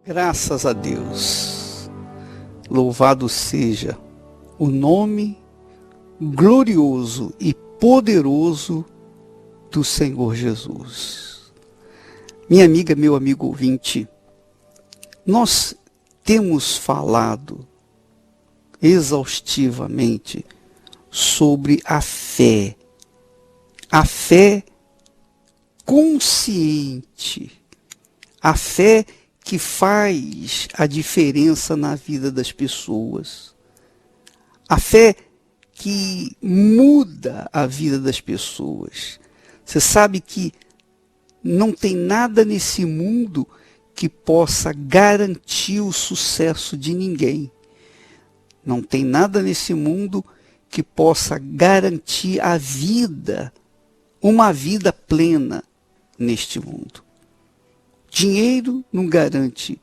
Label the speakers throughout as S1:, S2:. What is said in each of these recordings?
S1: Graças a Deus, louvado seja o nome glorioso e poderoso do Senhor Jesus. Minha amiga, meu amigo ouvinte, nós temos falado exaustivamente sobre a fé consciente, a fé que faz a diferença na vida das pessoas. A fé que muda a vida das pessoas. Você sabe que não tem nada nesse mundo que possa garantir o sucesso de ninguém. Não tem nada nesse mundo que possa garantir a vida, uma vida plena neste mundo. Dinheiro não garante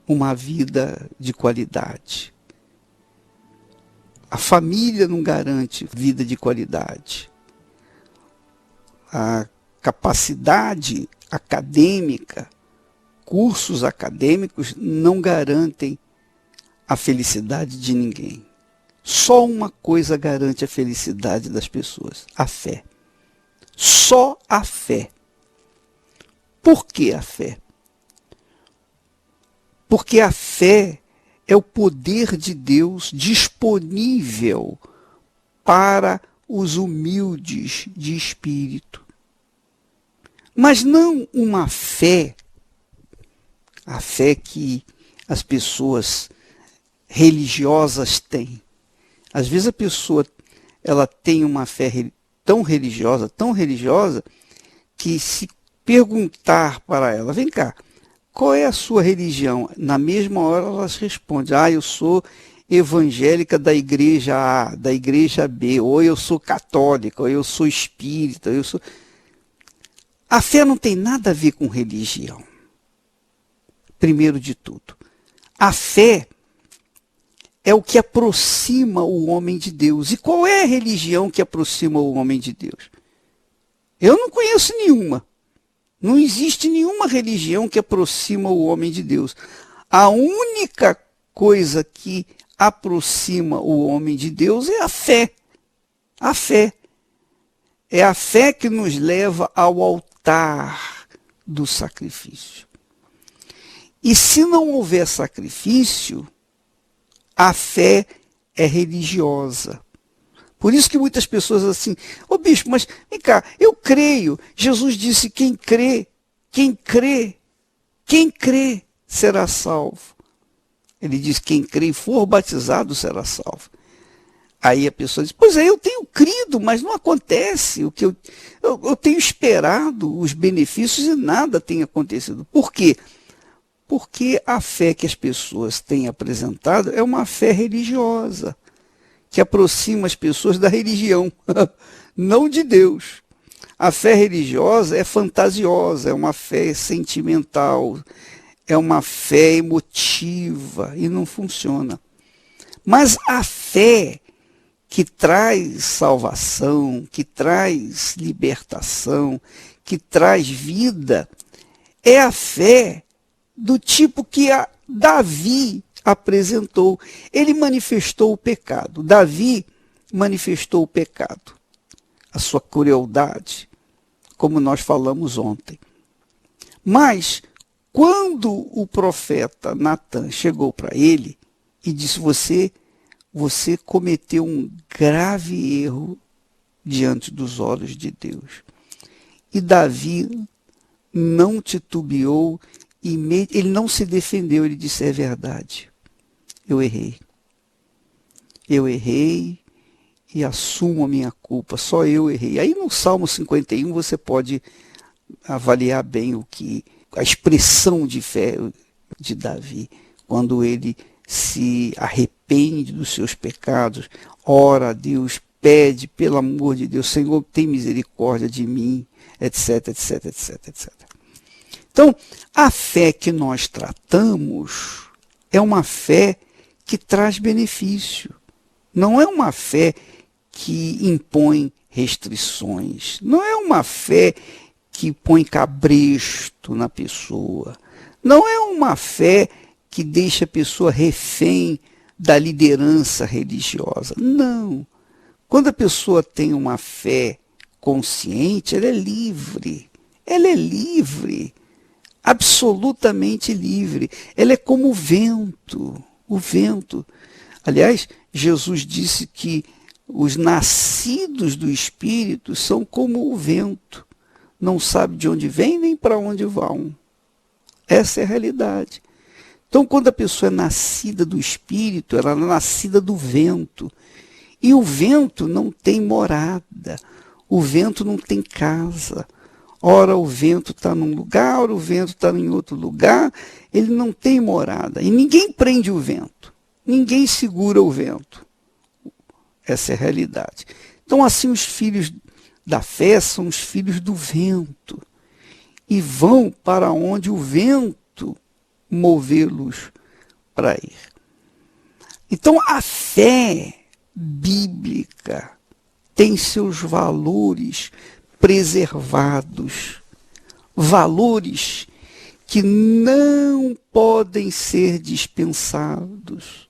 S1: uma vida de qualidade. A família não garante vida de qualidade. A capacidade acadêmica, cursos acadêmicos não garantem a felicidade de ninguém. Só uma coisa garante a felicidade das pessoas: a fé. Só a fé. Por que a fé? Porque a fé é o poder de Deus disponível para os humildes de espírito. Mas não uma fé, a fé que as pessoas religiosas têm. Às vezes a pessoa ela tem uma fé tão religiosa, que se perguntar para ela, vem cá, qual é a sua religião? Na mesma hora elas respondem, eu sou evangélica da igreja A, da igreja B, ou eu sou católica, ou eu sou espírita, A fé não tem nada a ver com religião. Primeiro de tudo, a fé é o que aproxima o homem de Deus. E qual é a religião que aproxima o homem de Deus? Eu não conheço nenhuma. Não existe nenhuma religião que aproxima o homem de Deus. A única coisa que aproxima o homem de Deus é a fé. A fé. É a fé que nos leva ao altar do sacrifício. E se não houver sacrifício, a fé é religiosa. Por isso que muitas pessoas assim, bispo, mas vem cá, eu creio. Jesus disse, quem crê será salvo. Ele diz, quem crê e for batizado será salvo. Aí a pessoa diz, pois é, eu tenho crido, mas não acontece. O que eu tenho esperado os benefícios e nada tem acontecido. Por quê? Porque a fé que as pessoas têm apresentado é uma fé religiosa, que aproxima as pessoas da religião, não de Deus. A fé religiosa é fantasiosa, é uma fé sentimental, é uma fé emotiva e não funciona. Mas a fé que traz salvação, que traz libertação, que traz vida, é a fé do tipo que Davi apresentou. Ele manifestou o pecado. Davi manifestou o pecado, a sua crueldade, como nós falamos ontem. Mas, quando o profeta Natan chegou para ele e disse, você cometeu um grave erro diante dos olhos de Deus. E Davi não titubeou, ele não se defendeu, ele disse, é verdade, eu errei e assumo a minha culpa, só eu errei. Aí no Salmo 51 você pode avaliar bem a expressão de fé de Davi, quando ele se arrepende dos seus pecados, ora a Deus, pede, pelo amor de Deus, Senhor, tem misericórdia de mim, etc, etc, etc, etc. Então, a fé que nós tratamos é uma fé que traz benefício. Não é uma fé que impõe restrições. Não é uma fé que põe cabresto na pessoa. Não é uma fé que deixa a pessoa refém da liderança religiosa. Não. Quando a pessoa tem uma fé consciente, ela é livre. Ela é livre. Absolutamente livre. Ela é como o vento. O vento. Aliás, Jesus disse que os nascidos do Espírito são como o vento. Não sabe de onde vem nem para onde vão. Essa é a realidade. Então, quando a pessoa é nascida do Espírito, ela é nascida do vento. E o vento não tem morada. O vento não tem casa. Ora o vento está num lugar, ora o vento está em outro lugar. Ele não tem morada. E ninguém prende o vento. Ninguém segura o vento. Essa é a realidade. Então, assim, os filhos da fé são os filhos do vento. E vão para onde o vento movê-los para ir. Então, a fé bíblica tem seus valores preservados, valores que não podem ser dispensados.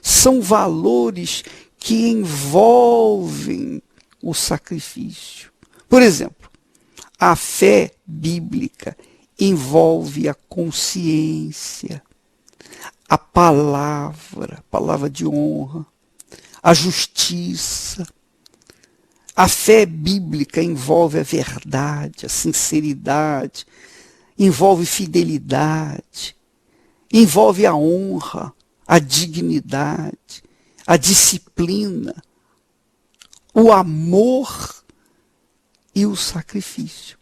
S1: São valores que envolvem o sacrifício. Por exemplo, a fé bíblica envolve a consciência, a palavra de honra, a justiça. A fé bíblica envolve a verdade, a sinceridade, envolve fidelidade, envolve a honra, a dignidade, a disciplina, o amor e o sacrifício.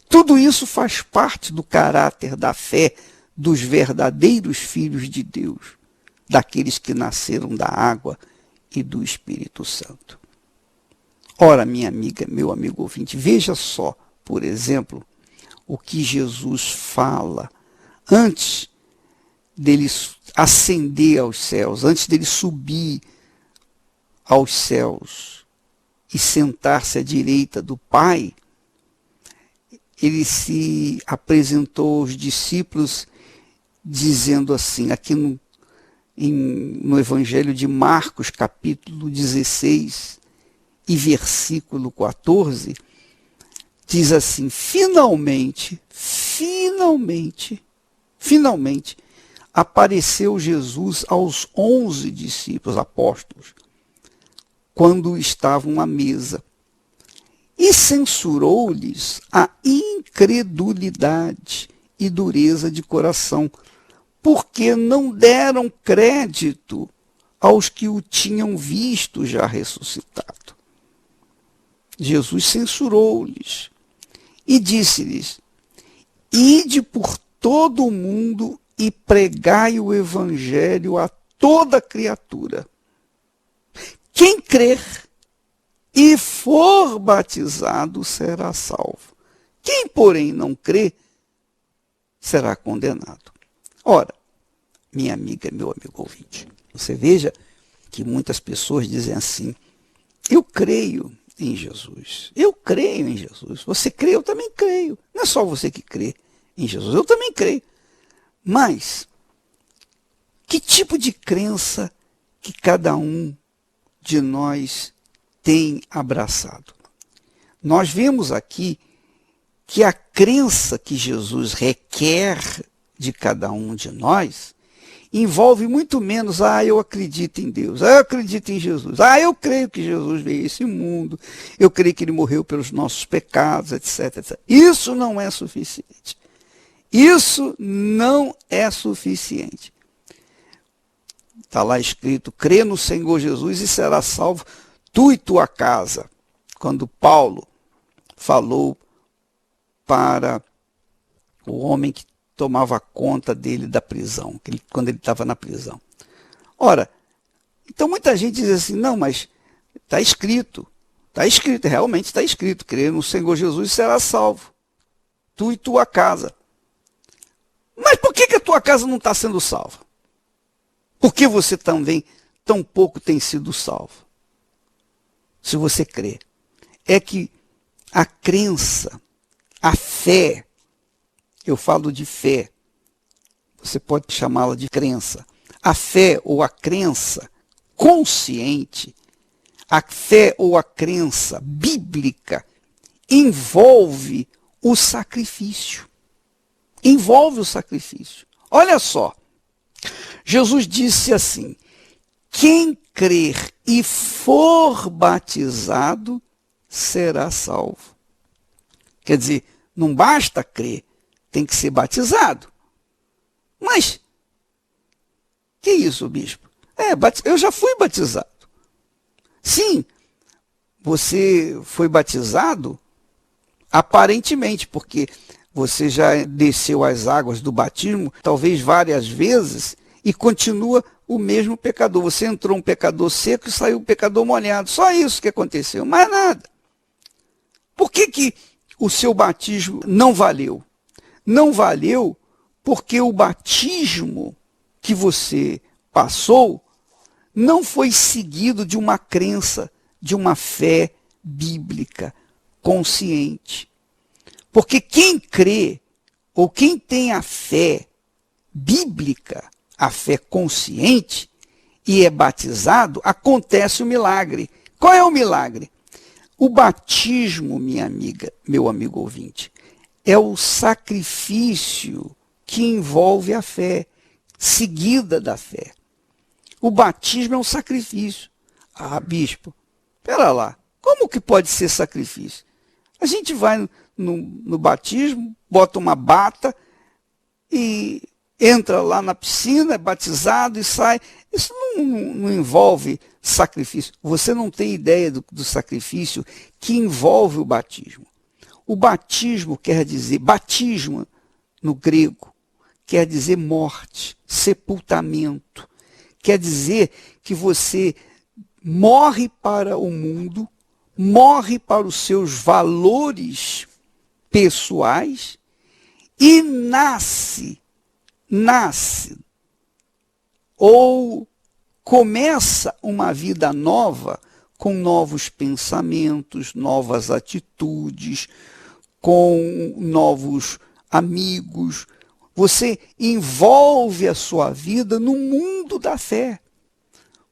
S1: Tudo isso faz parte do caráter da fé dos verdadeiros filhos de Deus, daqueles que nasceram da água e do Espírito Santo. Ora, minha amiga, meu amigo ouvinte, veja só, por exemplo, o que Jesus fala antes dele ascender aos céus, antes dele subir aos céus e sentar-se à direita do Pai. Ele se apresentou aos discípulos dizendo assim, aqui no Evangelho de Marcos, capítulo 16 e versículo 14, diz assim: finalmente, apareceu Jesus aos 11 discípulos apóstolos, quando estavam à mesa, e censurou-lhes a incredulidade e dureza de coração, porque não deram crédito aos que o tinham visto já ressuscitado. Jesus censurou-lhes e disse-lhes: ide por todo o mundo e pregai o evangelho a toda criatura. Quem crer e for batizado será salvo. Quem, porém, não crê, será condenado. Ora, minha amiga, meu amigo ouvinte, você veja que muitas pessoas dizem assim: eu creio em Jesus. Eu creio em Jesus. Você crê, eu também creio. Não é só você que crê em Jesus, eu também creio. Mas, que tipo de crença que cada um de nós tem abraçado? Nós vemos aqui que a crença que Jesus requer de cada um de nós envolve muito menos: eu acredito em Deus, eu acredito em Jesus, eu creio que Jesus veio a esse mundo, eu creio que ele morreu pelos nossos pecados, etc, etc. Isso não é suficiente. Isso não é suficiente. Está lá escrito: crê no Senhor Jesus e será salvo tu e tua casa. Quando Paulo falou para o homem que tomava conta dele da prisão, quando ele estava na prisão. Ora, então muita gente diz assim: não, mas está escrito, realmente está escrito, crê no Senhor Jesus e será salvo, tu e tua casa. Mas por que a tua casa não está sendo salva? Por que você também tão pouco tem sido salvo? Se você crê, é que a crença, a fé, eu falo de fé, você pode chamá-la de crença. A fé ou a crença consciente, a fé ou a crença bíblica envolve o sacrifício. Envolve o sacrifício. Olha só, Jesus disse assim: quem crer e for batizado será salvo. Quer dizer, não basta crer, tem que ser batizado. Mas, que isso, bispo? Eu já fui batizado. Sim, você foi batizado aparentemente, porque você já desceu as águas do batismo, talvez várias vezes, e continua o mesmo pecador. Você entrou um pecador seco e saiu um pecador molhado. Só isso que aconteceu, mais nada. Por que o seu batismo não valeu? Não valeu porque o batismo que você passou não foi seguido de uma crença, de uma fé bíblica consciente. Porque quem crê, ou quem tem a fé bíblica, a fé consciente, e é batizado, acontece o milagre. Qual é o milagre? O batismo, minha amiga, meu amigo ouvinte, é o sacrifício que envolve a fé, seguida da fé. O batismo é um sacrifício. Ah, bispo, espera lá, como que pode ser sacrifício? A gente vai no batismo, bota uma bata e entra lá na piscina, é batizado e sai. Isso não envolve sacrifício. Você não tem ideia do sacrifício que envolve o batismo. O batismo quer dizer, batismo no grego, quer dizer morte, sepultamento. Quer dizer que você morre para o mundo, morre para os seus valores pessoais e nasce ou começa uma vida nova com novos pensamentos, novas atitudes, com novos amigos. Você envolve a sua vida no mundo da fé.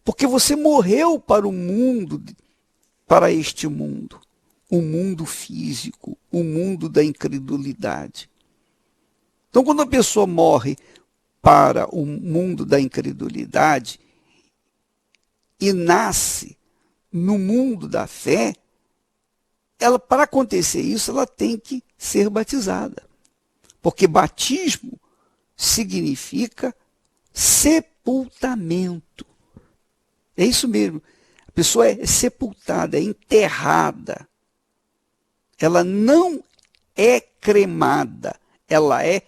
S1: Porque você morreu para o mundo, para este mundo. O mundo físico, o mundo da incredulidade. Então, quando a pessoa morre para o mundo da incredulidade e nasce no mundo da fé, ela, para acontecer isso, ela tem que ser batizada. Porque batismo significa sepultamento. É isso mesmo. A pessoa é sepultada, é enterrada. Ela não é cremada, ela é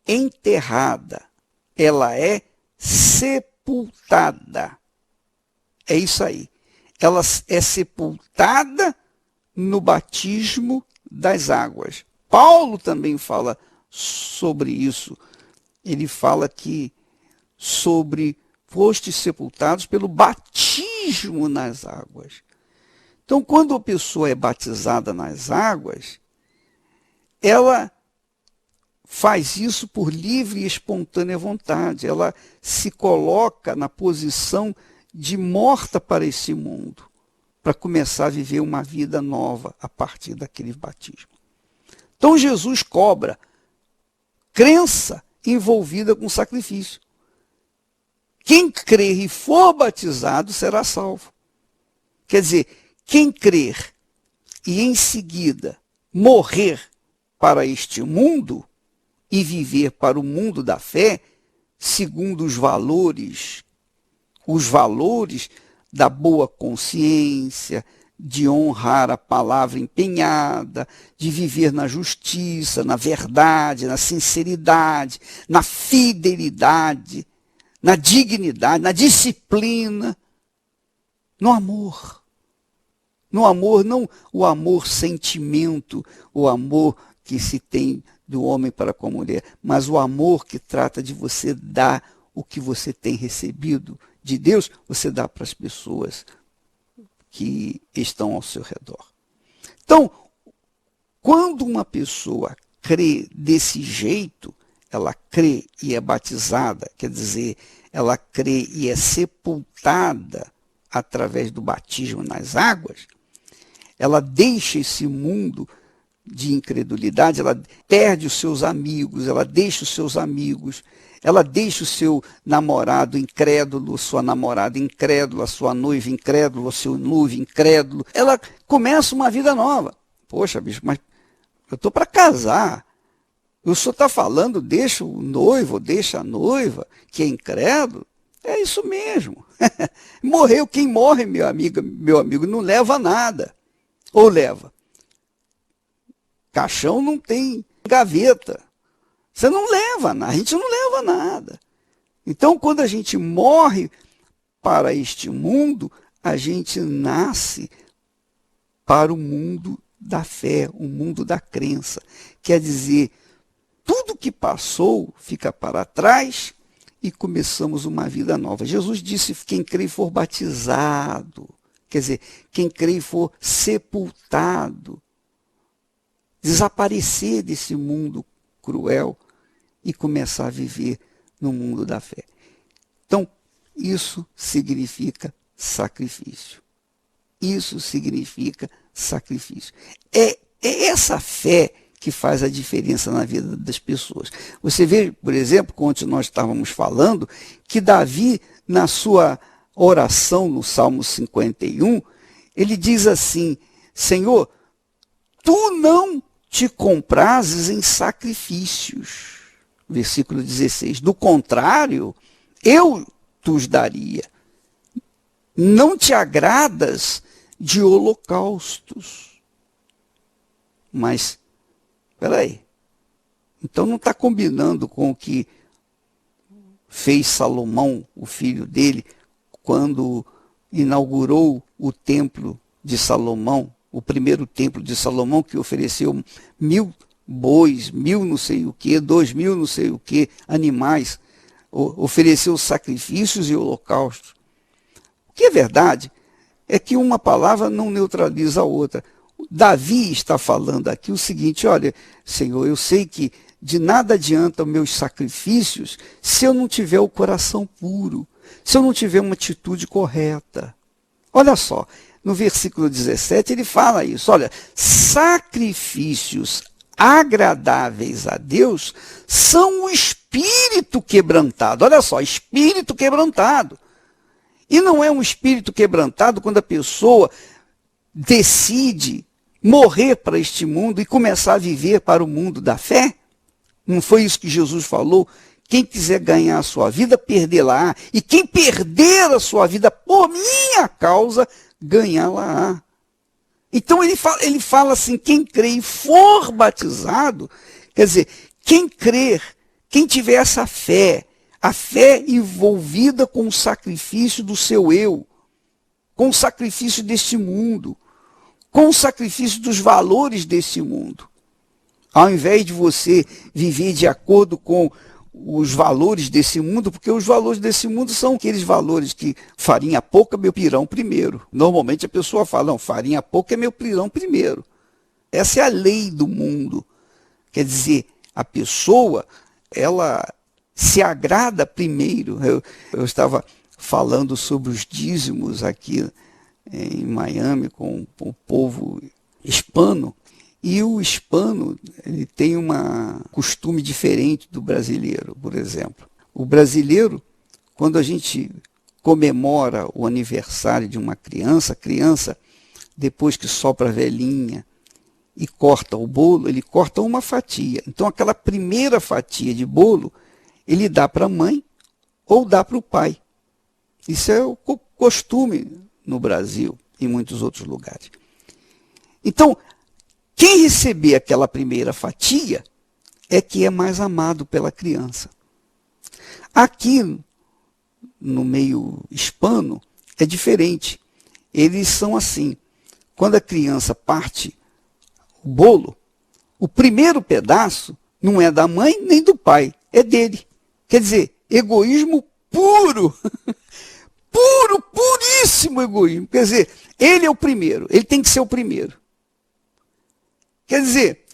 S1: enterrada. Ela é sepultada. É isso aí. Ela é sepultada no batismo das águas. Paulo também fala sobre isso. Ele fala que sobre fostes sepultados pelo batismo nas águas. Então, quando a pessoa é batizada nas águas, ela faz isso por livre e espontânea vontade. Ela se coloca na posição de morta para esse mundo, para começar a viver uma vida nova a partir daquele batismo. Então, Jesus cobra crença envolvida com sacrifício. Quem crer e for batizado será salvo. Quer dizer, quem crer e em seguida morrer para este mundo e viver para o mundo da fé, segundo os valores da boa consciência, de honrar a palavra empenhada, de viver na justiça, na verdade, na sinceridade, na fidelidade, na dignidade, na disciplina, no amor. No amor, não o amor sentimento, o amor que se tem do homem para com a mulher, mas o amor que trata de você dar o que você tem recebido de Deus, você dá para as pessoas que estão ao seu redor. Então, quando uma pessoa crê desse jeito, ela crê e é batizada, quer dizer, ela crê e é sepultada através do batismo nas águas, ela deixa esse mundo de incredulidade, ela perde os seus amigos, ela deixa os seus amigos, ela deixa o seu namorado incrédulo, sua namorada incrédula, sua noiva incrédula, seu noivo incrédulo. Ela começa uma vida nova. Poxa, bicho, mas eu estou para casar. O senhor está falando, deixa o noivo, deixa a noiva, que é incrédulo? É isso mesmo. Morreu quem morre, meu amigo, não leva nada. Ou leva? Caixão não tem gaveta. Você não leva nada, a gente não leva nada. Então, quando a gente morre para este mundo, a gente nasce para o mundo da fé, o mundo da crença. Quer dizer, tudo que passou fica para trás e começamos uma vida nova. Jesus disse, quem crê e for batizado, quer dizer, quem crê e for sepultado, desaparecer desse mundo cruel e começar a viver no mundo da fé. Então, isso significa sacrifício. Isso significa sacrifício. É essa fé que faz a diferença na vida das pessoas. Você vê, por exemplo, quando nós estávamos falando, que Davi, na sua oração no Salmo 51, ele diz assim, Senhor, tu não te comprases em sacrifícios. Versículo 16. Do contrário, eu os daria. Não te agradas de holocaustos. Mas, espera aí. Então não está combinando com o que fez Salomão, o filho dele, quando inaugurou o templo de Salomão, o primeiro templo de Salomão, que ofereceu 1000 bois, 1000 não sei o que, 2000 não sei o que, animais, ofereceu sacrifícios e holocaustos. O que é verdade é que uma palavra não neutraliza a outra. Davi está falando aqui o seguinte, olha, Senhor, eu sei que de nada adianta os meus sacrifícios se eu não tiver o coração puro, se eu não tiver uma atitude correta. Olha só, no versículo 17 ele fala isso, olha, sacrifícios agradáveis a Deus são o espírito quebrantado. Olha só, espírito quebrantado. E não é um espírito quebrantado quando a pessoa decide morrer para este mundo e começar a viver para o mundo da fé? Não foi isso que Jesus falou? Quem quiser ganhar a sua vida, perdê-la-á. E quem perder a sua vida por minha causa, ganhá-la-á. Então ele fala assim, quem crê e for batizado, quer dizer, quem crer, quem tiver essa fé, a fé envolvida com o sacrifício do seu eu, com o sacrifício deste mundo, com o sacrifício dos valores deste mundo. Ao invés de você viver de acordo com os valores desse mundo, porque os valores desse mundo são aqueles valores que farinha pouca, meu pirão primeiro. Normalmente a pessoa fala, não, farinha pouca é meu pirão primeiro. Essa é a lei do mundo. Quer dizer, a pessoa, ela se agrada primeiro. Eu estava falando sobre os dízimos aqui em Miami com o povo hispano, e o hispano ele tem um costume diferente do brasileiro, por exemplo. O brasileiro, quando a gente comemora o aniversário de uma criança, a criança, depois que sopra a velhinha e corta o bolo, ele corta uma fatia. Então aquela primeira fatia de bolo, ele dá para a mãe ou dá para o pai. Isso é o costume no Brasil e em muitos outros lugares. Então, quem receber aquela primeira fatia é que é mais amado pela criança. Aqui, no meio hispano, é diferente. Eles são assim. Quando a criança parte o bolo, o primeiro pedaço não é da mãe nem do pai, é dele. Quer dizer, egoísmo puro. Puro, puríssimo egoísmo. Quer dizer, ele é o primeiro, ele tem que ser o primeiro. Quer dizer,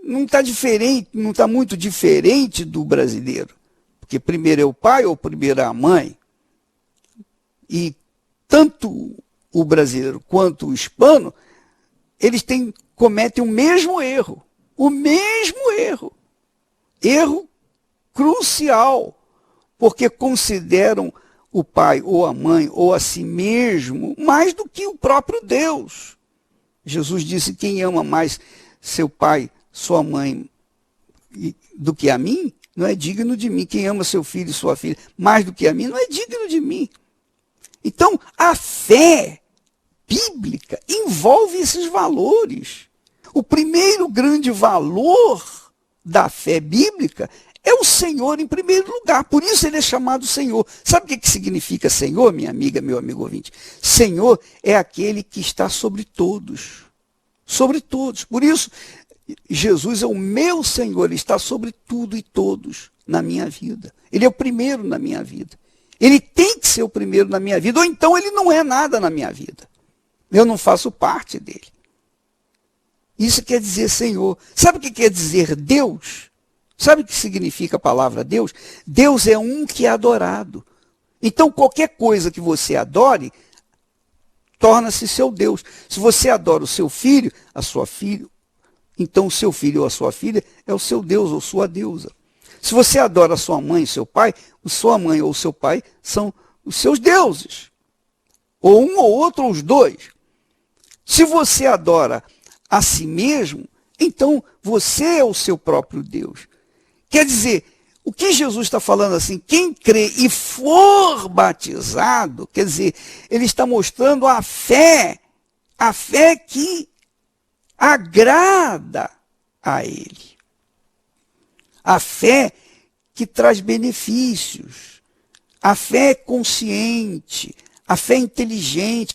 S1: não está diferente, não está muito diferente do brasileiro. Porque primeiro é o pai ou primeiro é a mãe. E tanto o brasileiro quanto o hispano, eles cometem o mesmo erro. O mesmo erro. Erro crucial. Porque consideram o pai ou a mãe ou a si mesmo mais do que o próprio Deus. Jesus disse: quem ama mais seu pai, sua mãe do que a mim, não é digno de mim. Quem ama seu filho e sua filha mais do que a mim, não é digno de mim. Então, a fé bíblica envolve esses valores. O primeiro grande valor da fé bíblica é o Senhor em primeiro lugar. Por isso ele é chamado Senhor. Sabe o que significa Senhor, minha amiga, meu amigo ouvinte? Senhor é aquele que está sobre todos. Sobre todos. Por isso, Jesus é o meu Senhor. Ele está sobre tudo e todos na minha vida. Ele é o primeiro na minha vida. Ele tem que ser o primeiro na minha vida, ou então ele não é nada na minha vida. Eu não faço parte dele. Isso quer dizer Senhor. Sabe o que quer dizer Deus? Sabe o que significa a palavra Deus? Deus é um que é adorado. Então, qualquer coisa que você adore, torna-se seu Deus. Se você adora o seu filho, a sua filha, então o seu filho ou a sua filha é o seu Deus ou sua deusa. Se você adora a sua mãe e seu pai, sua mãe ou seu pai são os seus deuses. Ou um ou outro, ou os dois. Se você adora a si mesmo, então você é o seu próprio Deus. Quer dizer, o que Jesus está falando assim, quem crê e for batizado, quer dizer, ele está mostrando a fé que agrada a ele. A fé que traz benefícios, a fé consciente, a fé inteligente,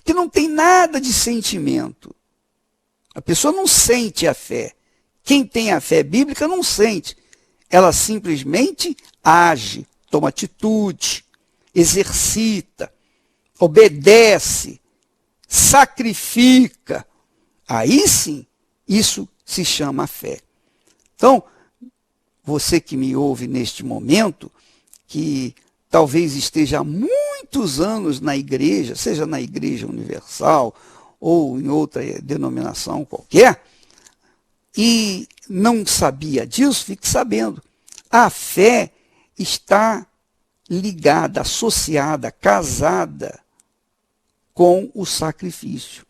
S1: que não tem nada de sentimento. A pessoa não sente a fé. Quem tem a fé bíblica não sente. Ela simplesmente age, toma atitude, exercita, obedece, sacrifica. Aí sim, isso se chama fé. Então, você que me ouve neste momento, que talvez esteja há muitos anos na igreja, seja na Igreja Universal ou em outra denominação qualquer, e não sabia disso, fique sabendo. A fé está ligada, associada, casada com o sacrifício.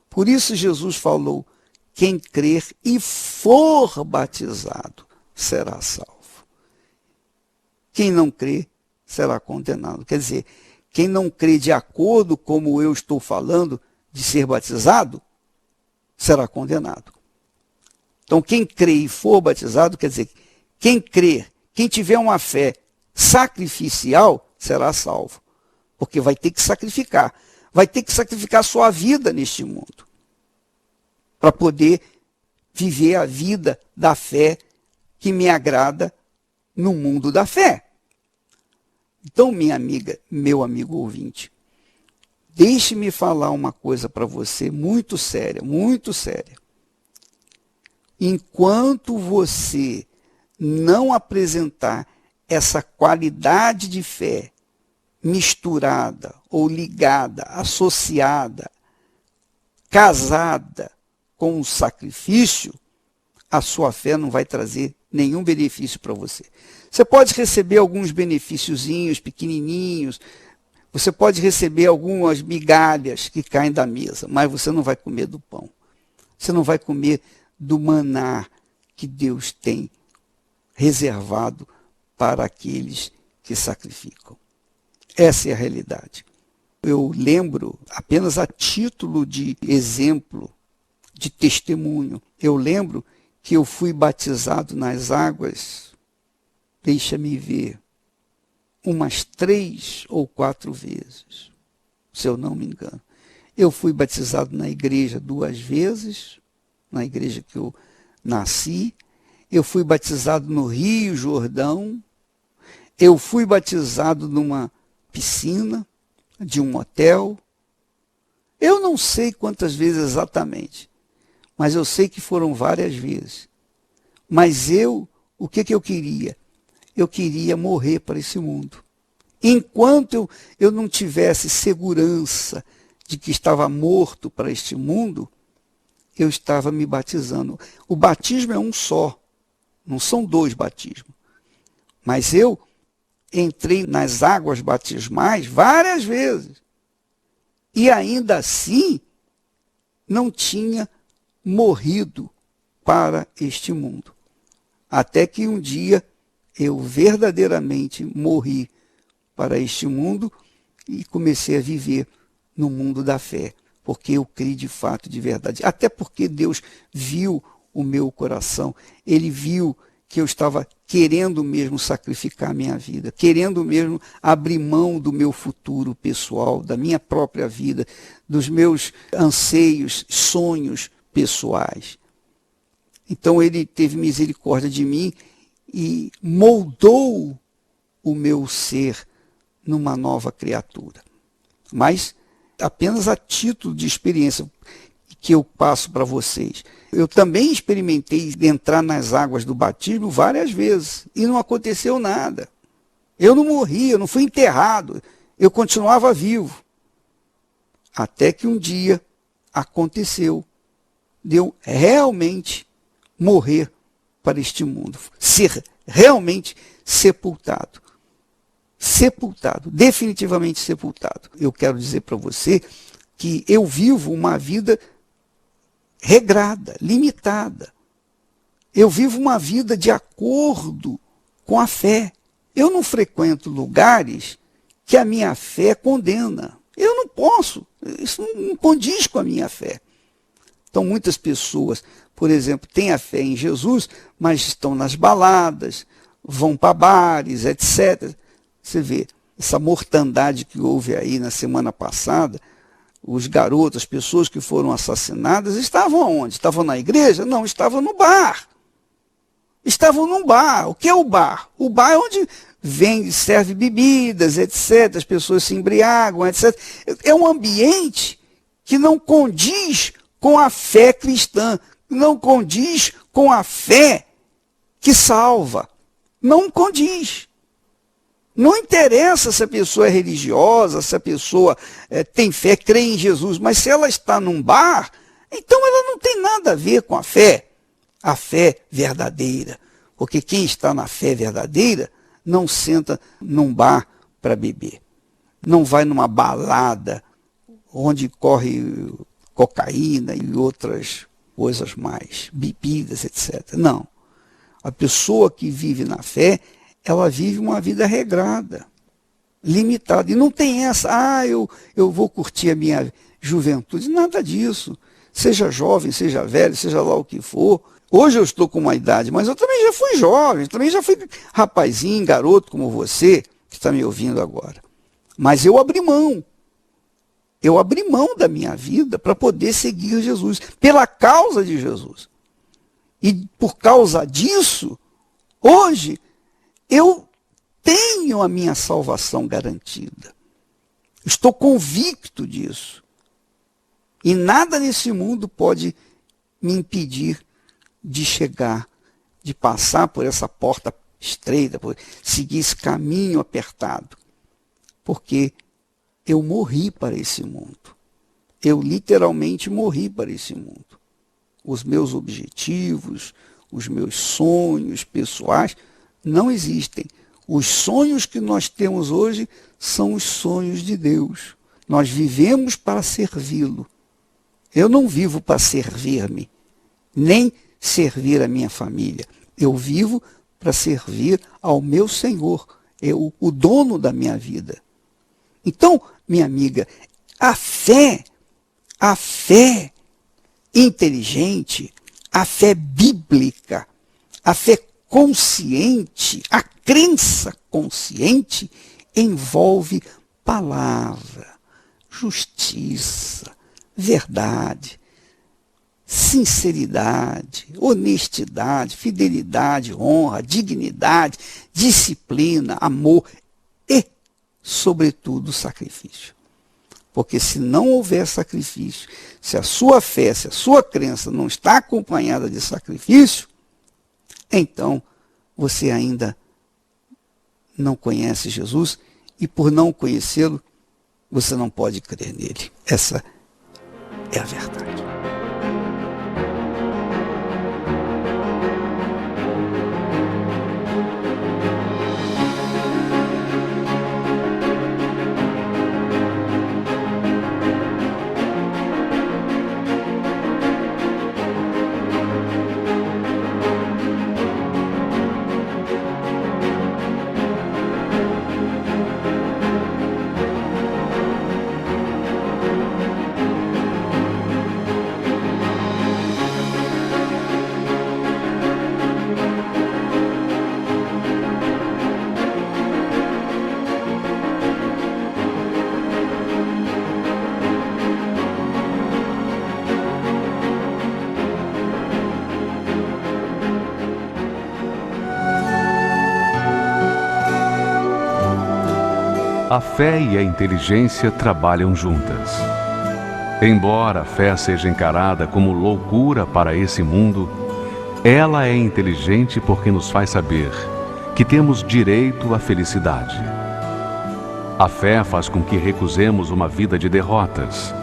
S1: Por isso Jesus falou: quem crer e for batizado será salvo. Quem não crê será condenado. Quer dizer, quem não crê de acordo como eu estou falando de ser batizado, será condenado. Então, quem crê e for batizado, quer dizer, quem crer, quem tiver uma fé sacrificial, será salvo. Porque vai ter que sacrificar. Vai ter que sacrificar sua vida neste mundo. Para poder viver a vida da fé que me agrada no mundo da fé. Então, minha amiga, meu amigo ouvinte, deixe-me falar uma coisa para você muito séria, muito séria. Enquanto você não apresentar essa qualidade de fé misturada ou ligada, associada, casada com o sacrifício, a sua fé não vai trazer nenhum benefício para você. Você pode receber alguns benefíciozinhos pequenininhos, você pode receber algumas migalhas que caem da mesa, mas você não vai comer do pão. Você não vai comer do maná que Deus tem reservado para aqueles que sacrificam. Essa é a realidade. Eu lembro, apenas a título de exemplo, de testemunho, eu lembro que eu fui batizado nas águas, deixa-me ver, umas 3 ou 4 vezes, se eu não me engano. Eu fui batizado na igreja 2 vezes, na igreja que eu nasci. Eu fui batizado no Rio Jordão. Eu fui batizado numa piscina de um hotel. Eu não sei quantas vezes exatamente, mas eu sei que foram várias vezes. Mas o que eu queria? Eu queria morrer para esse mundo. Enquanto eu não tivesse segurança de que estava morto para este mundo, eu estava me batizando. O batismo é um só, não são dois batismos. Mas eu entrei nas águas batismais várias vezes. E ainda assim, não tinha morrido para este mundo. Até que um dia eu verdadeiramente morri para este mundo e comecei a viver no mundo da fé, porque eu criei de fato, de verdade. Até porque Deus viu o meu coração, Ele viu que eu estava querendo mesmo sacrificar a minha vida, querendo mesmo abrir mão do meu futuro pessoal, da minha própria vida, dos meus anseios, sonhos pessoais. Então Ele teve misericórdia de mim e moldou o meu ser numa nova criatura. Mas apenas a título de experiência que eu passo para vocês. Eu também experimentei entrar nas águas do batismo várias vezes e não aconteceu nada. Eu não morri, eu não fui enterrado, eu continuava vivo. Até que um dia aconteceu de eu realmente morrer para este mundo, ser realmente sepultado. Sepultado, definitivamente sepultado. Eu quero dizer para você que eu vivo uma vida regrada, limitada. Eu vivo uma vida de acordo com a fé. Eu não frequento lugares que a minha fé condena. Eu não posso, isso não condiz com a minha fé. Então muitas pessoas, por exemplo, têm a fé em Jesus, mas estão nas baladas, vão para bares, etc. Você vê, essa mortandade que houve aí na semana passada, os garotos, as pessoas que foram assassinadas, estavam aonde? Estavam na igreja? Não, estavam no bar. Estavam num bar. O que é o bar? O bar é onde vende, serve bebidas, etc. As pessoas se embriagam, etc. É um ambiente que não condiz com a fé cristã, não condiz com a fé que salva. Não condiz. Não interessa se a pessoa é religiosa, se a pessoa tem fé, crê em Jesus, mas se ela está num bar, então ela não tem nada a ver com a fé verdadeira. Porque quem está na fé verdadeira não senta num bar para beber. Não vai numa balada onde corre cocaína e outras coisas mais, bebidas, etc. Não. A pessoa que vive na fé, ela vive uma vida regrada, limitada. E não tem essa, eu vou curtir a minha juventude. Nada disso. Seja jovem, seja velho, seja lá o que for. Hoje eu estou com uma idade, mas eu também já fui jovem, também já fui rapazinho, garoto como você, que está me ouvindo agora. Mas eu abri mão. Eu abri mão da minha vida para poder seguir Jesus, pela causa de Jesus. E por causa disso, hoje, eu tenho a minha salvação garantida. Estou convicto disso. E nada nesse mundo pode me impedir de chegar, de passar por essa porta estreita, por seguir esse caminho apertado. Porque eu morri para esse mundo. Eu literalmente morri para esse mundo. Os meus objetivos, os meus sonhos pessoais não existem. Os sonhos que nós temos hoje são os sonhos de Deus. Nós vivemos para servi-lo. Eu não vivo para servir-me, nem servir a minha família. Eu vivo para servir ao meu Senhor, o dono da minha vida. Então, minha amiga, a fé inteligente, a fé bíblica, a fé consciente, a crença consciente envolve palavra, justiça, verdade, sinceridade, honestidade, fidelidade, honra, dignidade, disciplina, amor e, sobretudo, sacrifício. Porque se não houver sacrifício, se a sua fé, se a sua crença não está acompanhada de sacrifício, então você ainda não conhece Jesus e por não conhecê-lo, você não pode crer nele. Essa é a verdade.
S2: A fé e a inteligência trabalham juntas. Embora a fé seja encarada como loucura para esse mundo, ela é inteligente porque nos faz saber que temos direito à felicidade. A fé faz com que recusemos uma vida de derrotas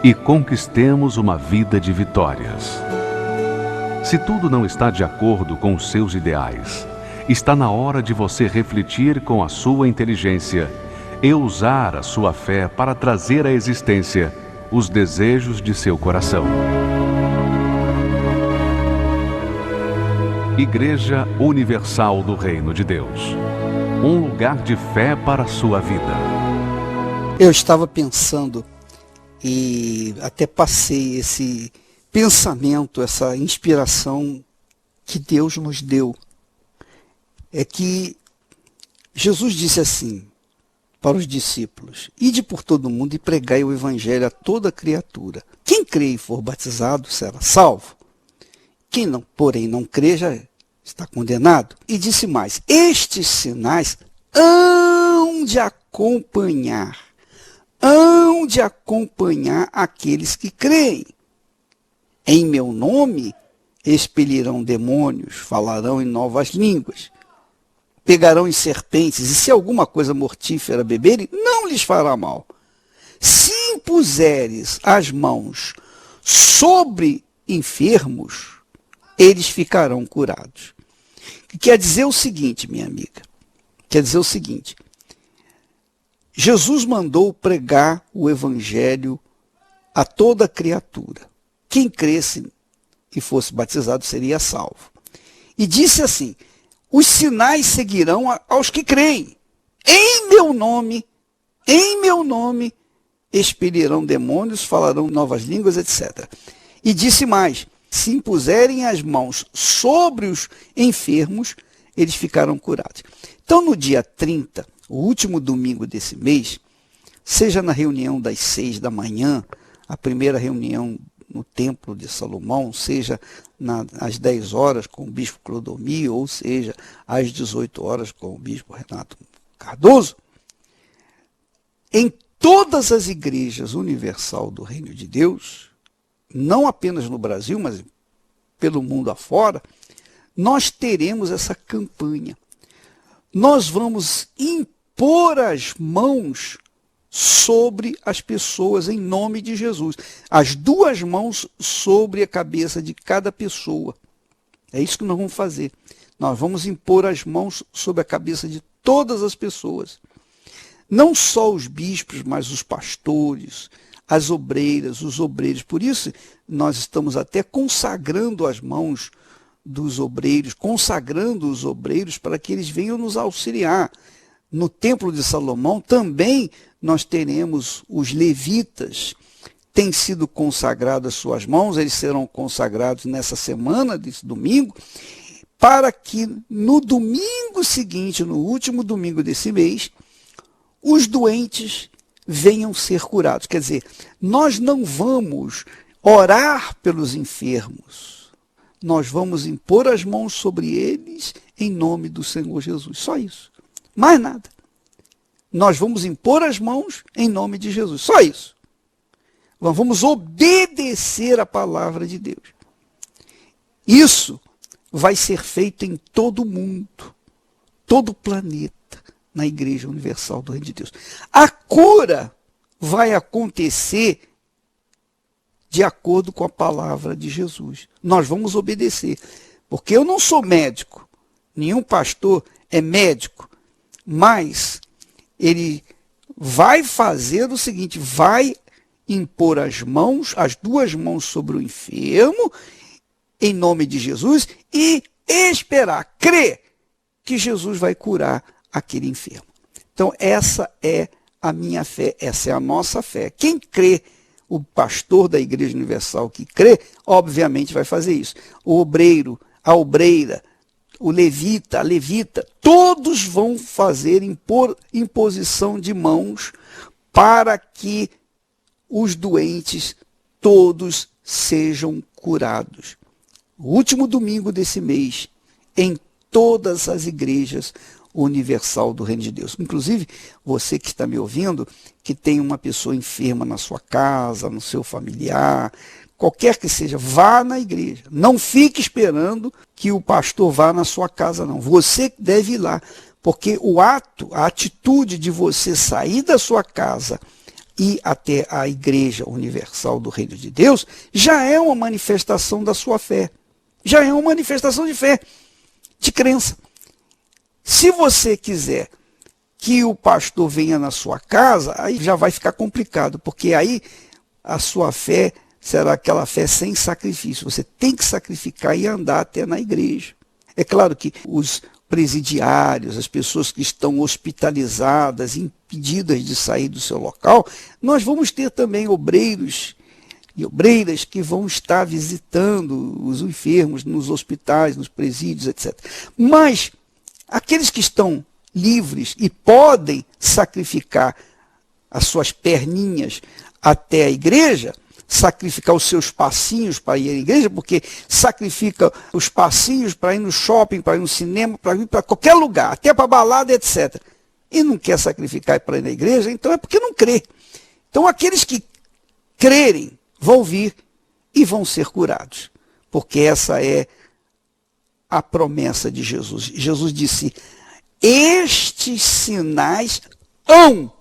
S2: e conquistemos uma vida de vitórias. Se tudo não está de acordo com os seus ideais, está na hora de você refletir com a sua inteligência e usar a sua fé para trazer à existência os desejos de seu coração. Igreja Universal do Reino de Deus. Um lugar de fé para a sua vida.
S1: Eu estava pensando e até passei esse pensamento, essa inspiração que Deus nos deu. É que Jesus disse assim para os discípulos: ide por todo o mundo e pregai o evangelho a toda criatura. Quem crê e for batizado será salvo. Quem não, porém não crê já está condenado. E disse mais: estes sinais hão de acompanhar aqueles que creem. Em meu nome expelirão demônios, falarão em novas línguas, pegarão em serpentes, e se alguma coisa mortífera beberem, não lhes fará mal. Se impuseres as mãos sobre enfermos, eles ficarão curados. Quer dizer o seguinte, minha amiga, Jesus mandou pregar o evangelho a toda criatura. Quem cresce e fosse batizado seria salvo. E disse assim: os sinais seguirão aos que creem. Em meu nome, expelirão demônios, falarão novas línguas, etc. E disse mais: se impuserem as mãos sobre os enfermos, eles ficarão curados. Então, no dia 30, o último domingo desse mês, seja na reunião das 6 da manhã, a primeira reunião no Templo de Salomão, seja às 10 horas com o bispo Clodomir, ou seja, às 18 horas com o bispo Renato Cardoso, em todas as igrejas universal do Reino de Deus, não apenas no Brasil, mas pelo mundo afora, nós teremos essa campanha. Nós vamos impor as mãos sobre as pessoas em nome de Jesus. As duas mãos sobre a cabeça de cada pessoa. É isso que nós vamos fazer. Nós vamos impor as mãos sobre a cabeça de todas as pessoas. Não só os bispos, mas os pastores, as obreiras, os obreiros. Por isso, nós estamos até consagrando as mãos dos obreiros, consagrando os obreiros para que eles venham nos auxiliar. No Templo de Salomão também nós teremos os levitas, têm sido consagradas suas mãos, eles serão consagrados nessa semana, desse domingo, para que no domingo seguinte, no último domingo desse mês, os doentes venham ser curados. Quer dizer, nós não vamos orar pelos enfermos, nós vamos impor as mãos sobre eles em nome do Senhor Jesus. Só isso. Mais nada. Nós vamos impor as mãos em nome de Jesus. Só isso. Vamos obedecer a palavra de Deus. Isso vai ser feito em todo o mundo, todo o planeta, na Igreja Universal do Reino de Deus. A cura vai acontecer de acordo com a palavra de Jesus. Nós vamos obedecer, porque eu não sou médico, nenhum pastor é médico, mas ele vai fazer o seguinte, vai impor as mãos, as duas mãos sobre o enfermo, em nome de Jesus, e esperar, crer que Jesus vai curar aquele enfermo. Então, essa é a minha fé, essa é a nossa fé. Quem crê, o pastor da Igreja Universal que crê, obviamente vai fazer isso. O obreiro, a obreira, o levita, a levita, todos vão fazer imposição de mãos para que os doentes todos sejam curados. O último domingo desse mês, em todas as igrejas universal do Reino de Deus. Inclusive, você que está me ouvindo, que tem uma pessoa enferma na sua casa, no seu familiar, qualquer que seja, vá na igreja. Não fique esperando que o pastor vá na sua casa, não. Você deve ir lá, porque o ato, a atitude de você sair da sua casa e até a Igreja Universal do Reino de Deus, já é uma manifestação da sua fé. Já é uma manifestação de fé, de crença. Se você quiser que o pastor venha na sua casa, aí já vai ficar complicado, porque aí a sua fé será aquela fé sem sacrifício. Você tem que sacrificar e andar até na igreja. É claro que os presidiários, as pessoas que estão hospitalizadas, impedidas de sair do seu local, nós vamos ter também obreiros e obreiras que vão estar visitando os enfermos nos hospitais, nos presídios, etc. Mas aqueles que estão livres e podem sacrificar as suas perninhas até a igreja, sacrificar os seus passinhos para ir à igreja, porque sacrifica os passinhos para ir no shopping, para ir no cinema, para ir para qualquer lugar, até para balada, etc. E não quer sacrificar para ir na igreja, então é porque não crê. Então aqueles que crerem vão vir e vão ser curados, porque essa é a promessa de Jesus. Jesus disse, estes sinais hão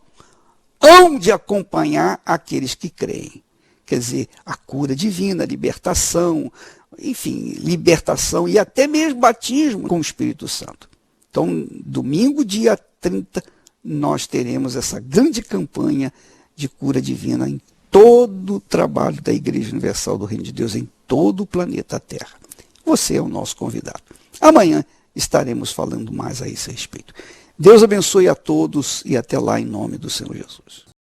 S1: de acompanhar aqueles que creem. Quer dizer, a cura divina, a libertação, enfim, libertação e até mesmo batismo com o Espírito Santo. Então, domingo, dia 30, nós teremos essa grande campanha de cura divina em todo o trabalho da Igreja Universal do Reino de Deus, em todo o planeta Terra. Você é o nosso convidado. Amanhã estaremos falando mais a esse respeito. Deus abençoe a todos e até lá em nome do Senhor Jesus.